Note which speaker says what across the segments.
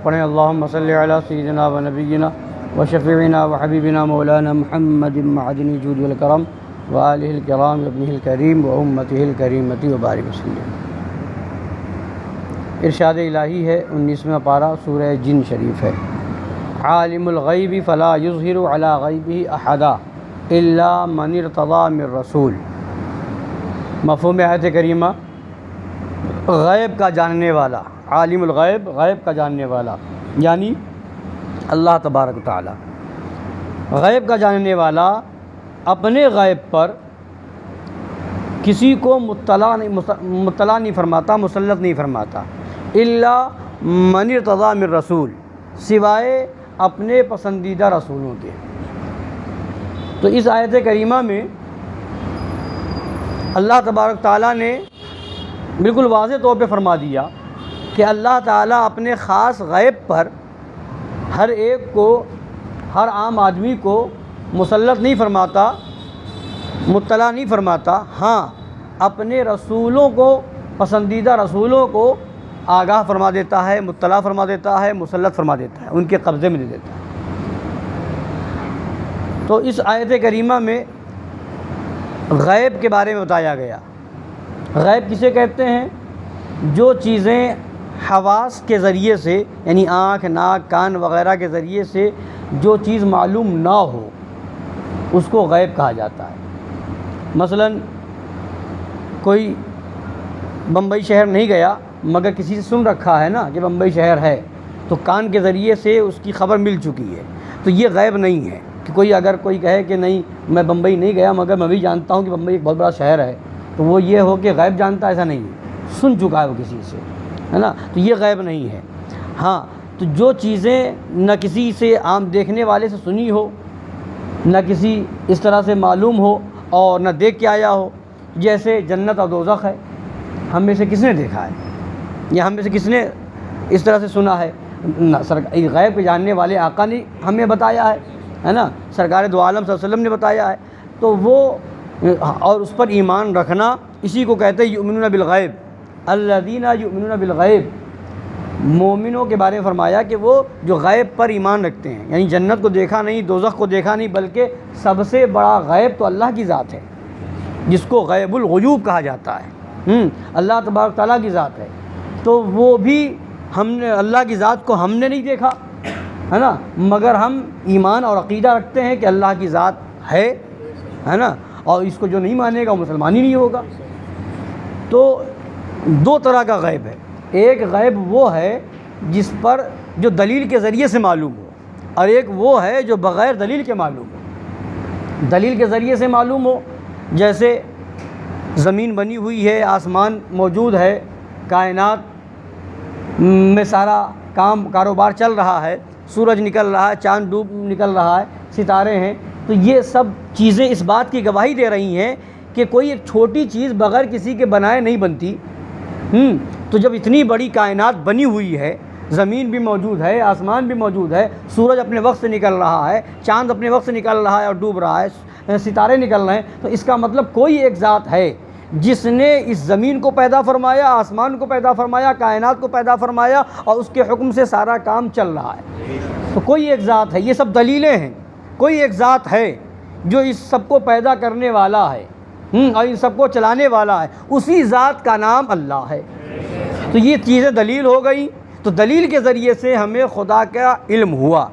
Speaker 1: پڑھیں اللہم صلی علی سیدنا و نبینا و شفیعنا و حبیبنا مولانا محمد معدن الجود والکرم و آلہ الکرام و ابنہ الکریم و امتہ الکریمۃ و بارک وسلم۔ ارشاد الہی ہے 19واں پارہ سورہ جن شریف ہے۔ عالم الغیب فلا یظہر علی غیبہ احدا الا من ارتضی من رسول۔ مفہوم آیت کریمہ، غیب کا جاننے والا، عالم الغیب، غیب کا جاننے والا یعنی اللہ تبارک و تعالی۔ غیب کا جاننے والا اپنے غیب پر کسی کو مطلع نہیں فرماتا، مسلط نہیں فرماتا، الا من ارتضی من رسول، سوائے اپنے پسندیدہ رسولوں کے۔ تو اس آیت کریمہ میں اللہ تبارک تعالیٰ نے بالکل واضح طور پہ فرما دیا کہ اللہ تعالیٰ اپنے خاص غیب پر ہر ایک کو، ہر عام آدمی کو مسلط نہیں فرماتا، مطلع نہیں فرماتا، ہاں اپنے رسولوں کو، پسندیدہ رسولوں کو آگاہ فرما دیتا ہے، مطلع فرما دیتا ہے، مسلط فرما دیتا ہے، ان کے قبضے میں دے دیتا ہے۔ تو اس آیت کریمہ میں غیب کے بارے میں بتایا گیا۔ غیب کسے کہتے ہیں؟ جو چیزیں حواس کے ذریعے سے، یعنی آنکھ، ناک، کان وغیرہ کے ذریعے سے جو چیز معلوم نہ ہو اس کو غیب کہا جاتا ہے۔ مثلا کوئی بمبئی شہر نہیں گیا مگر کسی سے سن رکھا ہے نا کہ بمبئی شہر ہے، تو کان کے ذریعے سے اس کی خبر مل چکی ہے، تو یہ غیب نہیں ہے کہ کوئی اگر کوئی کہے کہ نہیں میں بمبئی نہیں گیا مگر میں بھی جانتا ہوں کہ بمبئی ایک بہت بڑا شہر ہے، تو وہ یہ ہو کہ غیب جانتا، ایسا نہیں ہے، سن چکا ہے وہ کسی سے، ہے نا، تو یہ غیب نہیں ہے۔ ہاں تو جو چیزیں نہ کسی سے عام دیکھنے والے سے سنی ہو، نہ کسی اس طرح سے معلوم ہو اور نہ دیکھ کے آیا ہو، جیسے جنت اور دوزخ ہے، ہم میں سے کس نے دیکھا ہے یا ہم میں سے کس نے اس طرح سے سنا ہے؟ غیب کے جاننے والے آقا نے ہمیں بتایا ہے نا، سرکار دو عالم صلی اللہ علیہ وسلم نے بتایا ہے، تو وہ اور اس پر ایمان رکھنا، اسی کو کہتے ہیں یؤمنون بالغیب، الذین یؤمنون بالغیب۔ مومنوں کے بارے میں فرمایا کہ وہ جو غیب پر ایمان رکھتے ہیں، یعنی جنت کو دیکھا نہیں، دوزخ کو دیکھا نہیں، بلکہ سب سے بڑا غیب تو اللہ کی ذات ہے، جس کو غیب الغیوب کہا جاتا ہے، اللہ تبارک تعالیٰ کی ذات ہے، تو وہ بھی ہم نے اللہ کی ذات کو ہم نے نہیں دیکھا ہے نا، مگر ہم ایمان اور عقیدہ رکھتے ہیں کہ اللہ کی ذات ہے نا، اور اس کو جو نہیں مانے گا وہ مسلمان ہی نہیں ہوگا۔ تو دو طرح کا غیب ہے، ایک غیب وہ ہے جس پر جو دلیل کے ذریعے سے معلوم ہو، اور ایک وہ ہے جو بغیر دلیل کے معلوم ہو۔ دلیل کے ذریعے سے معلوم ہو، جیسے زمین بنی ہوئی ہے، آسمان موجود ہے، کائنات میں سارا کاروبار چل رہا ہے، سورج نکل رہا ہے، چاند ڈوب نکل رہا ہے، ستارے ہیں، تو یہ سب چیزیں اس بات کی گواہی دے رہی ہیں کہ کوئی ایک چھوٹی چیز بغیر کسی کے بنائے نہیں بنتی۔ تو جب اتنی بڑی کائنات بنی ہوئی ہے، زمین بھی موجود ہے، آسمان بھی موجود ہے، سورج اپنے وقت سے نکل رہا ہے، چاند اپنے وقت سے نکل رہا ہے اور ڈوب رہا ہے، ستارے نکل رہے ہیں، تو اس کا مطلب کوئی ایک ذات ہے جس نے اس زمین کو پیدا فرمایا، آسمان کو پیدا فرمایا، کائنات کو پیدا فرمایا، اور اس کے حکم سے سارا کام چل رہا ہے۔ تو کوئی ایک ذات ہے، یہ سب دلیلیں ہیں، کوئی ایک ذات ہے جو اس سب کو پیدا کرنے والا ہے اور ان سب کو چلانے والا ہے، اسی ذات کا نام اللہ ہے۔ تو یہ چیزیں دلیل ہو گئی، تو دلیل کے ذریعے سے ہمیں خدا کا علم ہوا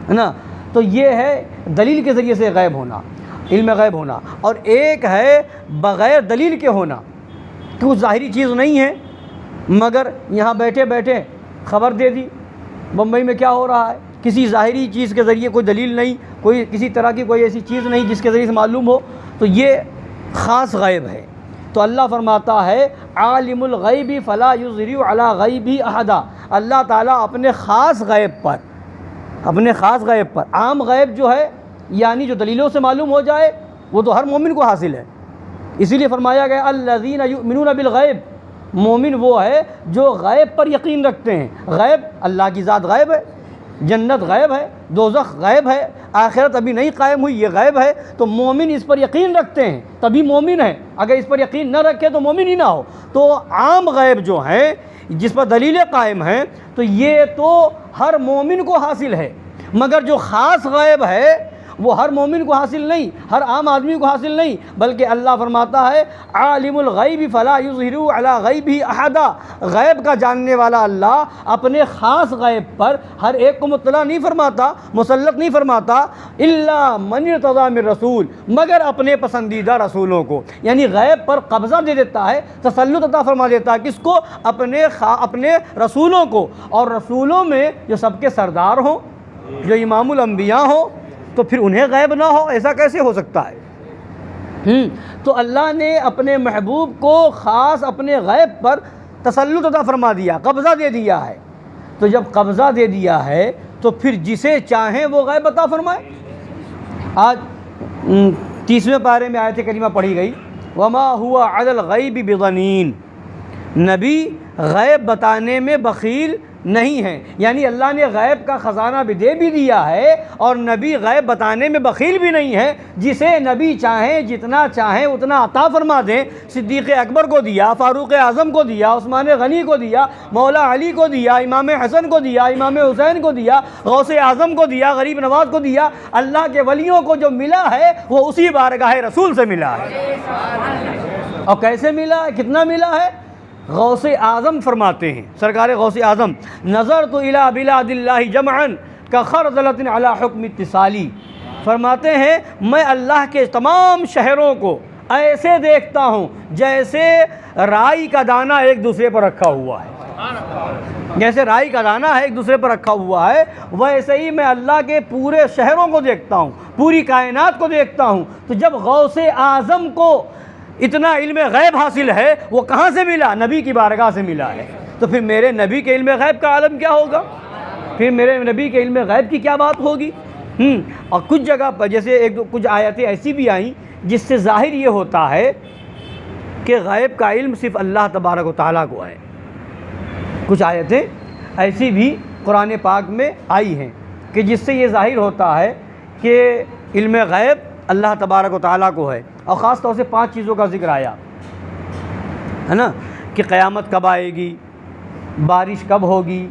Speaker 1: ہے نا، تو یہ ہے دلیل کے ذریعے سے غیب ہونا، علم غیب ہونا۔ اور ایک ہے بغیر دلیل کے ہونا، کہ وہ ظاہری چیز نہیں ہے مگر یہاں بیٹھے بیٹھے خبر دے دی بمبئی میں کیا ہو رہا ہے، کسی ظاہری چیز کے ذریعے، کوئی دلیل نہیں، کوئی کسی طرح کی کوئی ایسی چیز نہیں جس کے ذریعے سے معلوم ہو، تو یہ خاص غیب ہے۔ تو اللہ فرماتا ہے عالم الغیب فلا یظہر علی غیبہ احدا، اللہ تعالیٰ اپنے خاص غیب پر، اپنے خاص غیب پر، عام غیب جو ہے یعنی جو دلیلوں سے معلوم ہو جائے وہ تو ہر مومن کو حاصل ہے، اسی لیے فرمایا گیا الذین یؤمنون بالغیب، مومن وہ ہے جو غیب پر یقین رکھتے ہیں۔ غیب اللہ کی ذات غیب ہے، جنت غیب ہے، دوزخ غیب ہے، آخرت ابھی نہیں قائم ہوئی، یہ غیب ہے، تو مومن اس پر یقین رکھتے ہیں تبھی مومن ہے، اگر اس پر یقین نہ رکھے تو مومن ہی نہ ہو۔ تو عام غیب جو ہیں جس پر دلیلیں قائم ہیں، تو یہ تو ہر مومن کو حاصل ہے، مگر جو خاص غیب ہے وہ ہر مومن کو حاصل نہیں، ہر عام آدمی کو حاصل نہیں، بلکہ اللہ فرماتا ہے عالم الغیب فلا یظہر علی غیبہ احدا، غیب کا جاننے والا اللہ اپنے خاص غیب پر ہر ایک کو مطلع نہیں فرماتا، مسلط نہیں فرماتا، الا من ارتضی من رسول، مگر اپنے پسندیدہ رسولوں کو، یعنی غیب پر قبضہ دے دیتا ہے، تسلط عطا فرما دیتا ہے، کس کو؟ اپنے رسولوں کو، اور رسولوں میں جو سب کے سردار ہوں، جو امام الانبیاء ہوں، تو پھر انہیں غیب نہ ہو، ایسا کیسے ہو سکتا ہے؟ تو اللہ نے اپنے محبوب کو خاص اپنے غیب پر تسلط عطا فرما دیا، قبضہ دے دیا ہے، تو جب قبضہ دے دیا ہے تو پھر جسے چاہیں وہ غیب عطا فرمائے۔ آج 30ویں پارے میں آیت کریمہ پڑھی گئی، وما ہوا علی الغیب بضنین، نبی غیب بتانے میں بخیل نہیں ہے، یعنی اللہ نے غیب کا خزانہ بھی دے بھی دیا ہے اور نبی غیب بتانے میں بخیل بھی نہیں ہے، جسے نبی چاہیں جتنا چاہیں اتنا عطا فرما دیں، صدیق اکبر کو دیا، فاروق اعظم کو دیا، عثمان غنی کو دیا، مولا علی کو دیا، امام حسن کو دیا، امام حسین کو دیا، غوث اعظم کو دیا، غریب نواز کو دیا، اللہ کے ولیوں کو جو ملا ہے وہ اسی بارگاہ رسول سے ملا ہے۔ اور کیسے ملا ہے؟ کتنا ملا ہے؟ غوث اعظم فرماتے ہیں، سرکار غوث اعظم، نظرت الی بلاد اللہ جمعا کخردلۃ علی حکم اتصالی، فرماتے ہیں میں اللہ کے تمام شہروں کو ایسے دیکھتا ہوں جیسے رائی کا دانہ ایک دوسرے پر رکھا ہوا ہے، جیسے رائی کا دانہ ہے ایک دوسرے پر رکھا ہوا ہے، ویسے ہی میں اللہ کے پورے شہروں کو دیکھتا ہوں، پوری کائنات کو دیکھتا ہوں۔ تو جب غوث اعظم کو اتنا علم غیب حاصل ہے، وہ کہاں سے ملا؟ نبی کی بارگاہ سے ملا ہے، تو پھر میرے نبی کے علم غیب کا عالم کیا ہوگا؟ پھر میرے نبی کے علم غیب کی کیا بات ہوگی؟ اور کچھ جگہ پر جیسے کچھ آیتیں ایسی بھی آئیں جس سے ظاہر یہ ہوتا ہے کہ غیب کا علم صرف اللہ تبارک و تعالیٰ کو ہے۔ کچھ آیتیں ایسی بھی قرآن پاک میں آئی ہیں کہ جس سے یہ ظاہر ہوتا ہے کہ علم غیب اللہ تبارک و تعالیٰ کو ہے، اور خاص طور سے 5 چیزوں کا ذکر آیا ہے نا، کہ قیامت کب آئے گی، بارش کب ہوگی،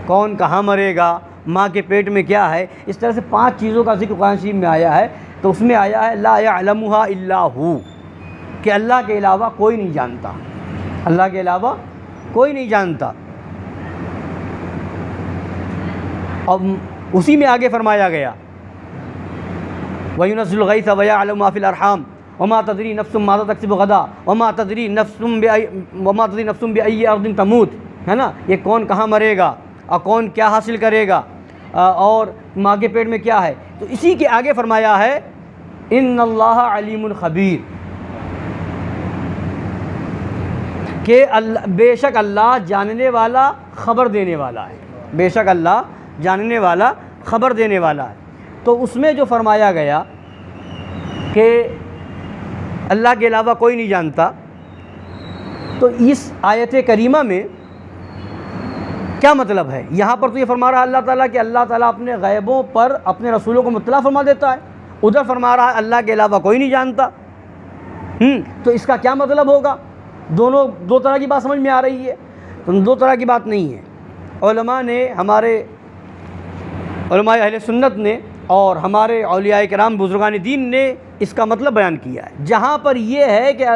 Speaker 1: کون کہاں مرے گا، ماں کے پیٹ میں کیا ہے، اس طرح سے 5 چیزوں کا ذکر قرآن شریف میں آیا ہے۔ تو اس میں آیا ہے لا یعلمھا الا ہو، کہ اللہ کے علاوہ کوئی نہیں جانتا، اللہ کے علاوہ کوئی نہیں جانتا۔ اور اسی میں آگے فرمایا گیا وَيُنَزِّلُ الْغَيْثَ وَيَعْلَمُ مَا فِي الْأَرْحَامِ وَمَا تَدْرِي نَفْسٌ مَاذَا تَكْسِبُ غَدًا وَمَا تَدْرِي نَفْسٌ بِأَيِّ أَرْضٍ تَمُوتُ، ہے نا، یہ کون کہاں مرے گا اور کون کیا حاصل کرے گا اور ماں کے پیٹ میں کیا ہے۔ تو اسی کے آگے فرمایا ہے ان اللہ علیم خبیر، کہ بے شک اللہ جاننے والا خبر دینے والا ہے، بے شک اللہ جاننے والا خبر دینے والا ہے۔ تو اس میں جو فرمایا گیا کہ اللہ کے علاوہ کوئی نہیں جانتا، تو اس آیت کریمہ میں کیا مطلب ہے؟ یہاں پر تو یہ فرما رہا ہے اللہ تعالیٰ کہ اللہ تعالیٰ اپنے غیبوں پر اپنے رسولوں کو مطلع فرما دیتا ہے، ادھر فرما رہا ہے اللہ کے علاوہ کوئی نہیں جانتا۔ تو اس کا کیا مطلب ہوگا؟ دو طرح کی بات سمجھ میں آ رہی ہے، دو طرح کی بات نہیں ہے۔ علماء نے، ہمارے علماء اہل سنت نے اور ہمارے اولیاء کرام بزرگان دین نے اس کا مطلب بیان کیا ہے۔ جہاں پر یہ ہے کہ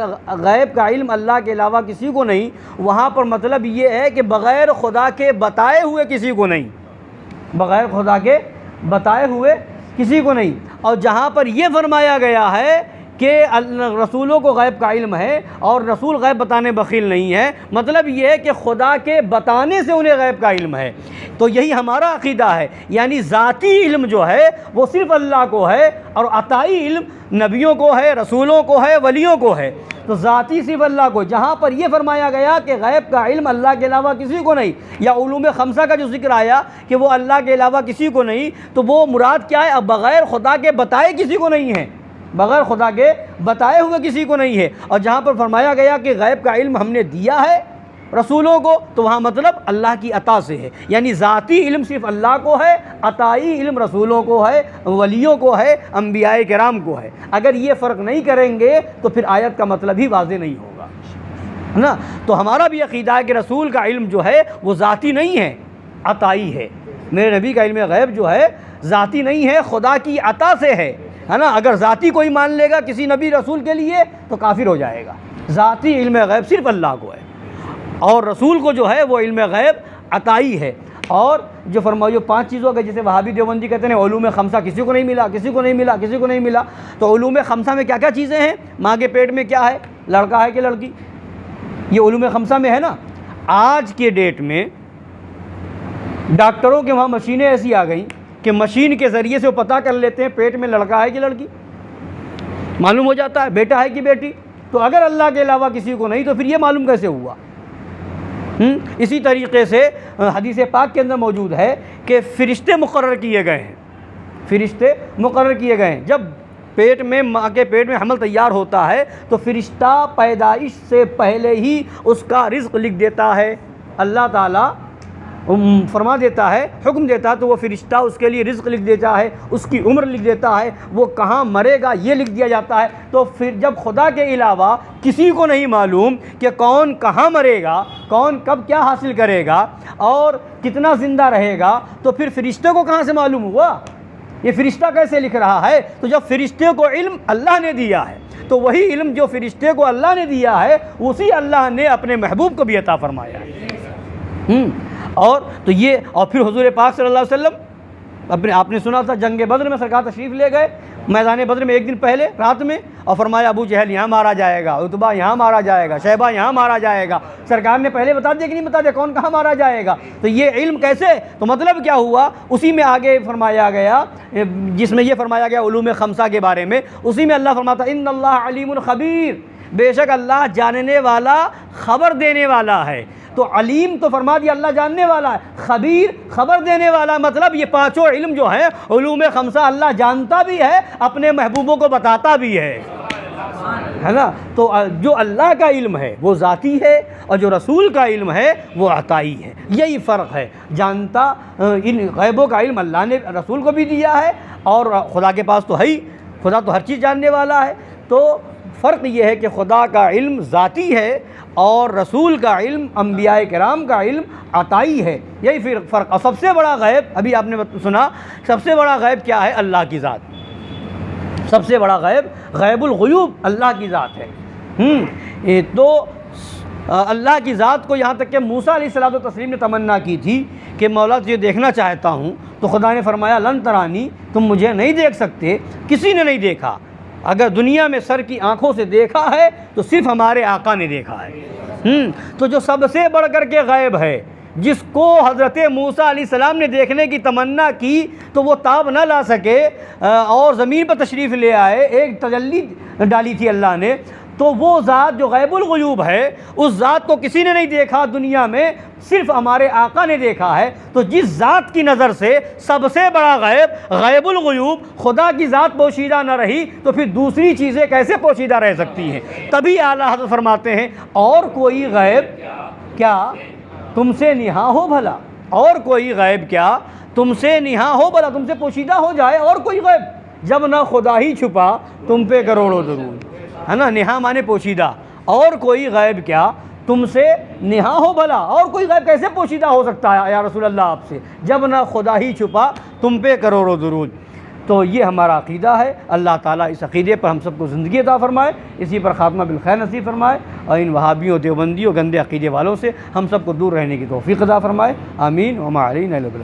Speaker 1: غیب کا علم اللہ کے علاوہ کسی کو نہیں، وہاں پر مطلب یہ ہے کہ بغیر خدا کے بتائے ہوئے کسی کو نہیں، بغیر خدا کے بتائے ہوئے کسی کو نہیں۔ اور جہاں پر یہ فرمایا گیا ہے کہ رسولوں کو غیب کا علم ہے اور رسول غیب بتانے بخیل نہیں ہے، مطلب یہ ہے کہ خدا کے بتانے سے انہیں غیب کا علم ہے۔ تو یہی ہمارا عقیدہ ہے، یعنی ذاتی علم جو ہے وہ صرف اللہ کو ہے، اور عطائی علم نبیوں کو ہے، رسولوں کو ہے، ولیوں کو ہے۔ تو ذاتی صرف اللہ کو، جہاں پر یہ فرمایا گیا کہ غیب کا علم اللہ کے علاوہ کسی کو نہیں، یا علوم خمسہ کا جو ذکر آیا کہ وہ اللہ کے علاوہ کسی کو نہیں، تو وہ مراد کیا ہے؟ اب بغیر خدا کے بتائے کسی کو نہیں ہے، بغیر خدا کے بتائے ہوئے کسی کو نہیں ہے۔ اور جہاں پر فرمایا گیا کہ غیب کا علم ہم نے دیا ہے رسولوں کو، تو وہاں مطلب اللہ کی عطا سے ہے، یعنی ذاتی علم صرف اللہ کو ہے، عطائی علم رسولوں کو ہے، ولیوں کو ہے، انبیاء کرام کو ہے۔ اگر یہ فرق نہیں کریں گے تو پھر آیت کا مطلب ہی واضح نہیں ہوگا۔ ہے نا. تو ہمارا بھی عقیدہ ہے کہ رسول کا علم جو ہے وہ ذاتی نہیں ہے، عطائی ہے. میرے نبی کا علم غیب جو ہے ذاتی نہیں ہے، خدا کی عطا سے ہے نا. اگر ذاتی کوئی مان لے گا کسی نبی رسول کے لیے تو کافر ہو جائے گا. ذاتی علم غیب صرف اللہ کو ہے، اور رسول کو جو ہے وہ علم غیب عطائی ہے. اور جو فرمایا 5 چیزوں کا، جسے وہابی دیوبندی کہتے ہیں علوم خمسہ کسی کو نہیں ملا، کسی کو نہیں ملا، کسی کو نہیں ملا. تو علوم خمسہ میں کیا کیا چیزیں ہیں؟ ماں کے پیٹ میں کیا ہے، لڑکا ہے کہ لڑکی، یہ علوم خمسہ میں ہے نا. آج کے ڈیٹ میں ڈاکٹروں کے وہاں مشینیں ایسی آ گئیں کہ مشین کے ذریعے سے وہ پتہ کر لیتے ہیں پیٹ میں لڑکا ہے کہ لڑکی، معلوم ہو جاتا ہے بیٹا ہے کہ بیٹی. تو اگر اللہ کے علاوہ کسی کو نہیں تو پھر یہ معلوم کیسے ہوا؟ اسی طریقے سے حدیث پاک کے اندر موجود ہے کہ فرشتے مقرر کیے گئے ہیں، فرشتے مقرر کیے گئے ہیں. جب پیٹ میں، ماں کے پیٹ میں حمل تیار ہوتا ہے تو فرشتہ پیدائش سے پہلے ہی اس کا رزق لکھ دیتا ہے. اللہ تعالیٰ فرما دیتا ہے، حکم دیتا ہے تو وہ فرشتہ اس کے لیے رزق لکھ دیتا ہے، اس کی عمر لکھ دیتا ہے، وہ کہاں مرے گا یہ لکھ دیا جاتا ہے. تو پھر جب خدا کے علاوہ کسی کو نہیں معلوم کہ کون کہاں مرے گا، کون کب کیا حاصل کرے گا اور کتنا زندہ رہے گا، تو پھر فرشتے کو کہاں سے معلوم ہوا؟ یہ فرشتہ کیسے لکھ رہا ہے؟ تو جب فرشتے کو علم اللہ نے دیا ہے تو وہی علم جو فرشتے کو اللہ نے دیا ہے اسی اللہ نے اپنے محبوب کو بھی عطا فرمایا ہے. اور تو یہ، اور پھر حضور پاک صلی اللہ علیہ وسلم آپ نے سنا تھا جنگ بدر میں سرکار تشریف لے گئے میدان بدر میں ایک دن پہلے رات میں، اور فرمایا ابو جہل یہاں مارا جائے گا، عتبہ یہاں مارا جائے گا، شیبہ یہاں مارا جائے گا. سرکار نے پہلے بتا دیا کہ نہیں بتا دیا کون کہاں مارا جائے گا؟ تو یہ علم کیسے؟ تو مطلب کیا ہوا؟ اسی میں آگے فرمایا گیا، جس میں یہ فرمایا گیا علوم خمسہ کے بارے میں، اسی میں اللہ فرماتا ان اللہ علیم خبیر، بے شک اللہ جاننے والا، خبر دینے والا ہے. تو علیم تو فرما دیا اللہ جاننے والا ہے، خبیر خبر دینے والا. مطلب یہ پانچوں علم جو ہیں علوم خمسہ اللہ جانتا بھی ہے، اپنے محبوبوں کو بتاتا بھی ہے نا. تو جو اللہ کا علم ہے وہ ذاتی ہے اور جو رسول کا علم ہے وہ عطائی ہے. یہی فرق ہے. جانتا ان غیبوں کا علم اللہ نے رسول کو بھی دیا ہے اور خدا کے پاس تو ہے ہی، خدا تو ہر چیز جاننے والا ہے. تو فرق یہ ہے کہ خدا کا علم ذاتی ہے اور رسول کا علم، انبیاء کرام کا علم عطائی ہے. یہی فرق. اور سب سے بڑا غیب، ابھی آپ نے سنا، سب سے بڑا غیب کیا ہے؟ اللہ کی ذات. سب سے بڑا غیب غیب الغیوب اللہ کی ذات ہے. تو اللہ کی ذات کو یہاں تک کہ موسیٰ علیہ الصلوۃ والتسلیم نے تمنا کی تھی کہ مولا تجھے دیکھنا چاہتا ہوں، تو خدا نے فرمایا لن ترانی، تم مجھے نہیں دیکھ سکتے. کسی نے نہیں دیکھا. اگر دنیا میں سر کی آنکھوں سے دیکھا ہے تو صرف ہمارے آقا نے دیکھا ہے. تو جو سب سے بڑھ کر کے غیب ہے، جس کو حضرت موسیٰ علیہ السلام نے دیکھنے کی تمنا کی تو وہ تاب نہ لا سکے اور زمین پر تشریف لے آئے، ایک تجلی ڈالی تھی اللہ نے. تو وہ ذات جو غیب الغیوب ہے، اس ذات کو کسی نے نہیں دیکھا دنیا میں، صرف ہمارے آقا نے دیکھا ہے. تو جس ذات کی نظر سے سب سے بڑا غیب غیب الغیوب خدا کی ذات پوشیدہ نہ رہی تو پھر دوسری چیزیں کیسے پوشیدہ رہ سکتی ہیں؟ تبھی اعلیٰ حضرت فرماتے ہیں اور کوئی غیب کیا تم سے نہاں ہو بھلا، اور کوئی غیب کیا تم سے نہاں ہو بھلا، تم سے پوشیدہ ہو جائے اور کوئی غیب، جب نہ خدا ہی چھپا تم پہ کروڑوں درود، ہے نا. نہاں مانے پوشیدہ. اور کوئی غیب کیا تم سے نہاں ہو بھلا، اور کوئی غیب کیسے پوشیدہ ہو سکتا ہے یا رسول اللہ آپ سے، جب نہ خدا ہی چھپا تم پہ کروڑوں درود. تو یہ ہمارا عقیدہ ہے. اللہ تعالیٰ اس عقیدے پر ہم سب کو زندگی عطا فرمائے، اسی پر خاتمہ بالخیر نصیب فرمائے، اور ان وہابیوں، دیوبندیوں، گندے عقیدے والوں سے ہم سب کو دور رہنے کی توفیق عطا فرمائے. آمین. وما علینا الا البلاغ.